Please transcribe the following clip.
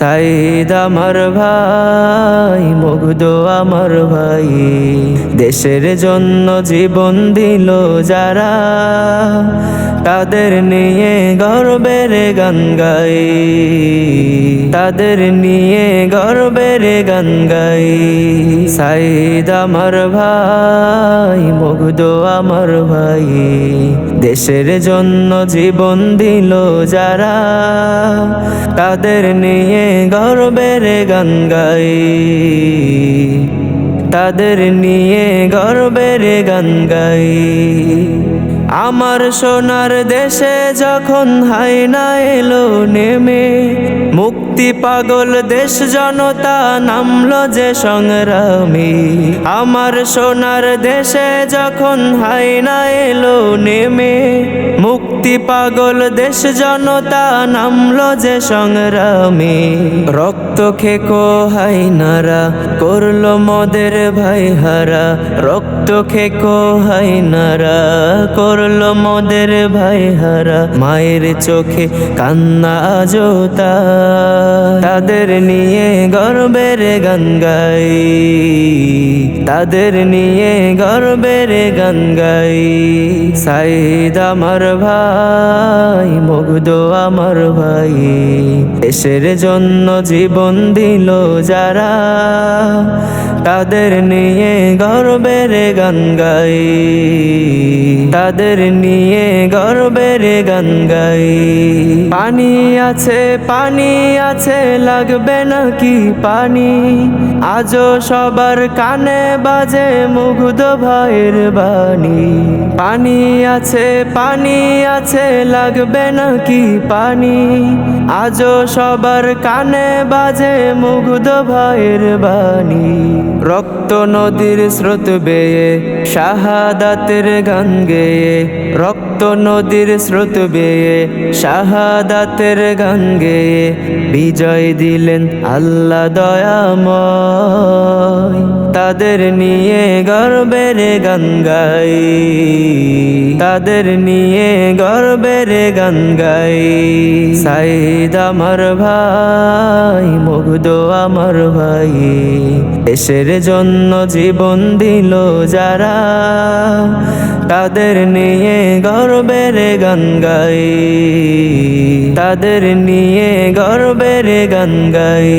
সাইদ আমার ভাই, মুগ্ধ আমার ভাই, দেশের জন্য জীবন দিল যারা, তাদের নিয়ে গর্বের গান গাই, তাদের নিয়ে গর্বের গান গাই। সাইদ আমার ভাই, মুগ্ধ আমার ভাই, দেশের জন্য জীবন দিল যারা, তাদের নিয়ে গর্বের গান গাই, তাদের নিয়ে গর্বের গান গাই। আমার সোনার দেশে যখন হায়না এলো নেমে, মুক্তি পাগল দেশ জনতা নামলো যে সংগ্রামী। আমার সোনার দেশে যখন হায়না এলো নেমে, মুক্তি পাগল দেশ জনতা নামলো যে সংগ্রামী। রক্ত খেকো হায়নারা করলো মদের ভাই হারা, রক্ত খেকো হায়নারা করলো মদের ভাই হারা। মায়ের চোখে কান্না জোতা, তাদের নিয়ে গর্বের গান গাই, তাদের নিয়ে গর্বের গান গাই। সাইদ আমার ভাই, মুগ্ধ আমার ভাই, দেশের জন্য জীবন দিল যারা, তাদের নিয়ে গর্বের গান গাই, তাদের নিয়ে গর্বের গান গাই। পানি আছে পানি আছে লাগবে নাকি পানি, আজও সবার কানে বাজে মুগ্ধ ভাইয়ের বাণী। পানি আছে পানি আছে লাগবে নাকি পানি, আজও সবার কানে বাজে মুগ্ধ ভাইয়ের বাণী। রক্ত নদীর স্রোত বেয়ে শাহাদাতের গান গেয়ে, রক্ত নদীর স্রোত বেয়ে শাহাদাতের গান গেয়ে, বিজয় দিলেন আল্লাহ দয়াময়, তাদের নিয়ে গর্বের গান গাই, তাদের নিয়ে গর্বের গান গাই। সাইদ আমার ভাই, মুগ্ধ আমার ভাই, দেশের জন্য জীবন দিল যারা, তাদের নিয়ে গর্বের গান গাই, তাদের নিয়ে গর্বের গান গাই।